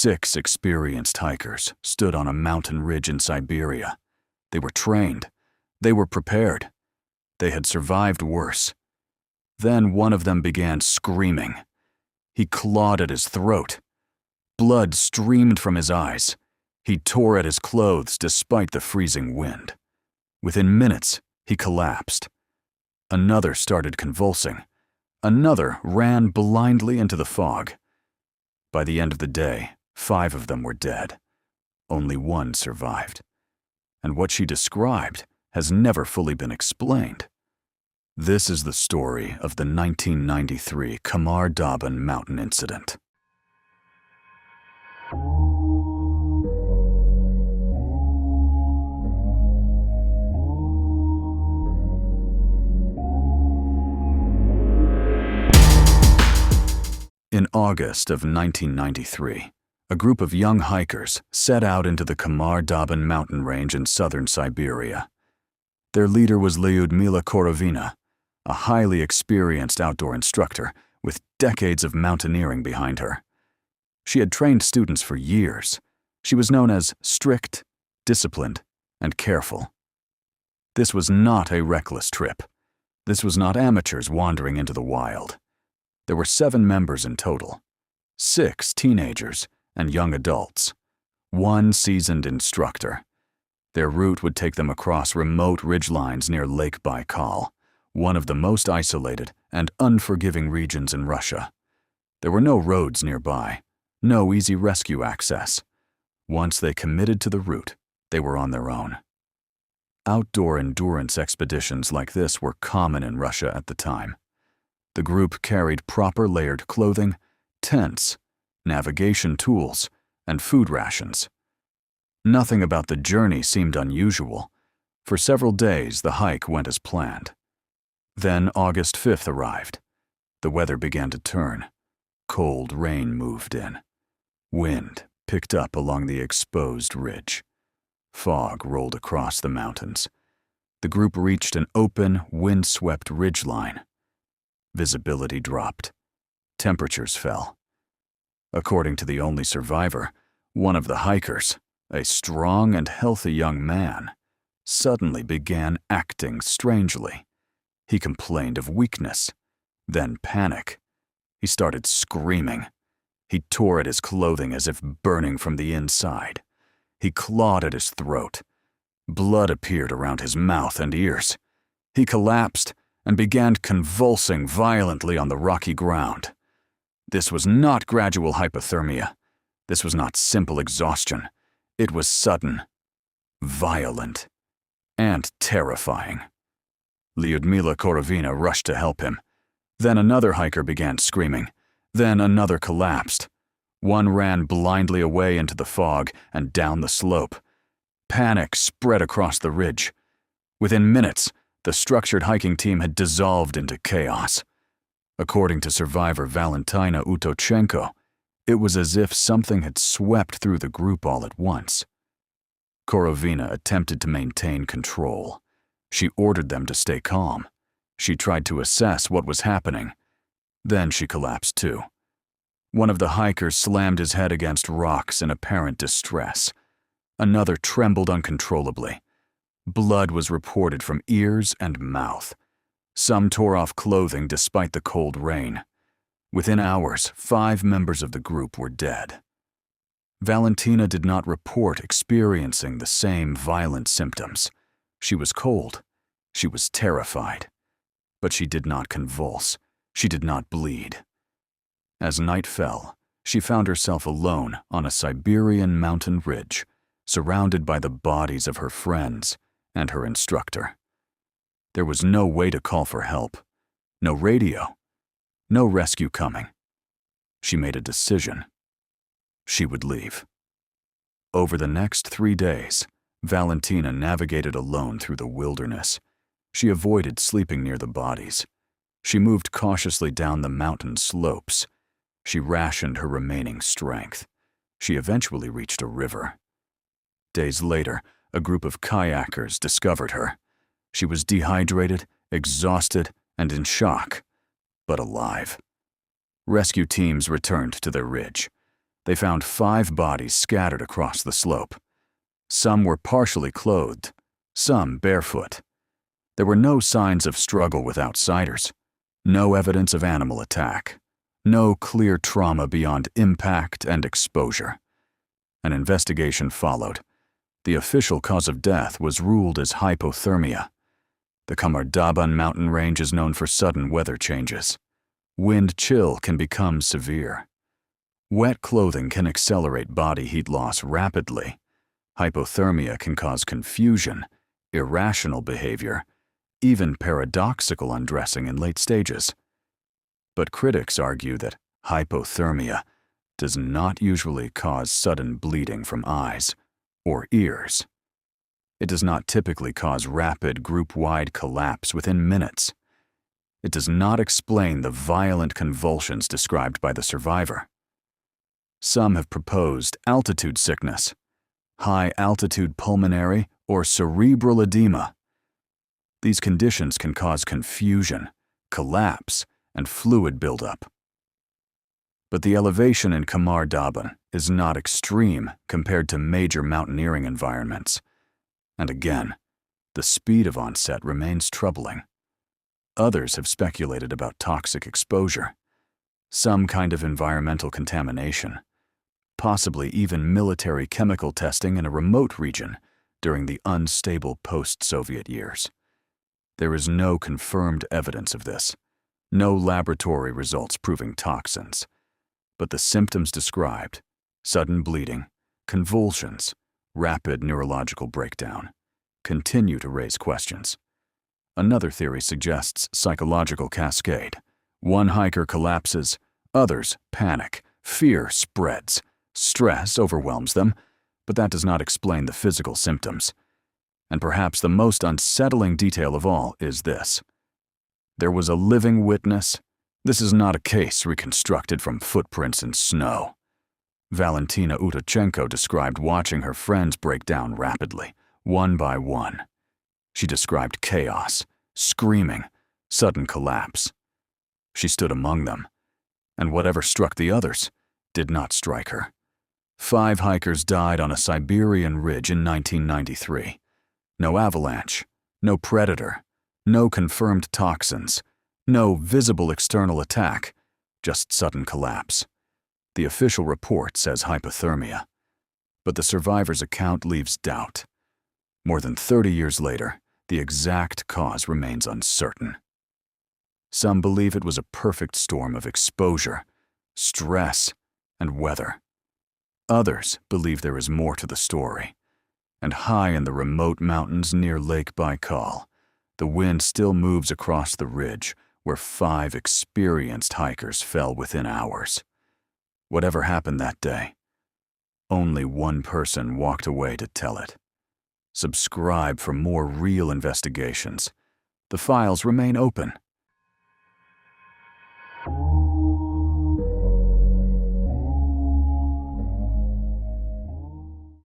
6 experienced hikers stood on a mountain ridge in Siberia. They were trained. They were prepared. They had survived worse. Then one of them began screaming. He clawed at his throat. Blood streamed from his eyes. He tore at his clothes despite the freezing wind. Within minutes, he collapsed. Another started convulsing. Another ran blindly into the fog. By the end of the day, 5 of them were dead. Only one survived. And what she described has never fully been explained. This is the story of the 1993 Khamar-Daban Mountain Incident. In August of 1993, a group of young hikers set out into the Khamar-Daban mountain range in southern Siberia. Their leader was Lyudmila Korovina, a highly experienced outdoor instructor with decades of mountaineering behind her. She had trained students for years. She was known as strict, disciplined, and careful. This was not a reckless trip. This was not amateurs wandering into the wild. There were 7 members in total, 6 teenagers and young adults, 1 seasoned instructor. Their route would take them across remote ridgelines near Lake Baikal, one of the most isolated and unforgiving regions in Russia. There were no roads nearby, no easy rescue access. Once they committed to the route, they were on their own. Outdoor endurance expeditions like this were common in Russia at the time. The group carried proper layered clothing, tents, navigation tools, and food rations. Nothing about the journey seemed unusual. For several days, the hike went as planned. Then August 5th arrived. The weather began to turn. Cold rain moved in. Wind picked up along the exposed ridge. Fog rolled across the mountains. The group reached an open, wind-swept ridgeline. Visibility dropped. Temperatures fell. According to the only survivor, one of the hikers, a strong and healthy young man, suddenly began acting strangely. He complained of weakness, then panic. He started screaming. He tore at his clothing as if burning from the inside. He clawed at his throat. Blood appeared around his mouth and ears. He collapsed and began convulsing violently on the rocky ground. This was not gradual hypothermia. This was not simple exhaustion. It was sudden, violent, and terrifying. Lyudmila Korovina rushed to help him. Then another hiker began screaming. Then another collapsed. One ran blindly away into the fog and down the slope. Panic spread across the ridge. Within minutes, the structured hiking team had dissolved into chaos. According to survivor Valentina Utochenko, it was as if something had swept through the group all at once. Korovina attempted to maintain control. She ordered them to stay calm. She tried to assess what was happening. Then she collapsed too. One of the hikers slammed his head against rocks in apparent distress. Another trembled uncontrollably. Blood was reported from ears and mouth. Some tore off clothing despite the cold rain. Within hours, 5 members of the group were dead. Valentina did not report experiencing the same violent symptoms. She was cold. She was terrified. But she did not convulse. She did not bleed. As night fell, she found herself alone on a Siberian mountain ridge, surrounded by the bodies of her friends and her instructor. There was no way to call for help, no radio, no rescue coming. She made a decision. She would leave. Over the next 3 days, Valentina navigated alone through the wilderness. She avoided sleeping near the bodies. She moved cautiously down the mountain slopes. She rationed her remaining strength. She eventually reached a river. Days later, a group of kayakers discovered her. She was dehydrated, exhausted, and in shock, but alive. Rescue teams returned to their ridge. They found 5 bodies scattered across the slope. Some were partially clothed, some barefoot. There were no signs of struggle with outsiders, no evidence of animal attack, no clear trauma beyond impact and exposure. An investigation followed. The official cause of death was ruled as hypothermia. The Khamar-Daban mountain range is known for sudden weather changes. Wind chill can become severe. Wet clothing can accelerate body heat loss rapidly. Hypothermia can cause confusion, irrational behavior, even paradoxical undressing in late stages. But critics argue that hypothermia does not usually cause sudden bleeding from eyes or ears. It does not typically cause rapid group-wide collapse within minutes. It does not explain the violent convulsions described by the survivor. Some have proposed altitude sickness, high-altitude pulmonary or cerebral edema. These conditions can cause confusion, collapse, and fluid buildup. But the elevation in Khamar-Daban is not extreme compared to major mountaineering environments. And again, the speed of onset remains troubling. Others have speculated about toxic exposure, some kind of environmental contamination, possibly even military chemical testing in a remote region during the unstable post-Soviet years. There is no confirmed evidence of this, no laboratory results proving toxins. But the symptoms described, sudden bleeding, convulsions, rapid neurological breakdown, continue to raise questions. Another theory suggests psychological cascade. One hiker collapses, others panic, fear spreads, stress overwhelms them, but that does not explain the physical symptoms. And perhaps the most unsettling detail of all is this. There was a living witness. This is not a case reconstructed from footprints in snow. Valentina Utachenko described watching her friends break down rapidly, one by one. She described chaos, screaming, sudden collapse. She stood among them, and whatever struck the others did not strike her. 5 hikers died on a Siberian ridge in 1993. No avalanche, no predator, no confirmed toxins, no visible external attack, just sudden collapse. The official report says hypothermia, but the survivor's account leaves doubt. More than 30 years later, the exact cause remains uncertain. Some believe it was a perfect storm of exposure, stress, and weather. Others believe there is more to the story. And high in the remote mountains near Lake Baikal, the wind still moves across the ridge where 5 experienced hikers fell within hours. Whatever happened that day, only one person walked away to tell it. Subscribe for more real investigations. The files remain open.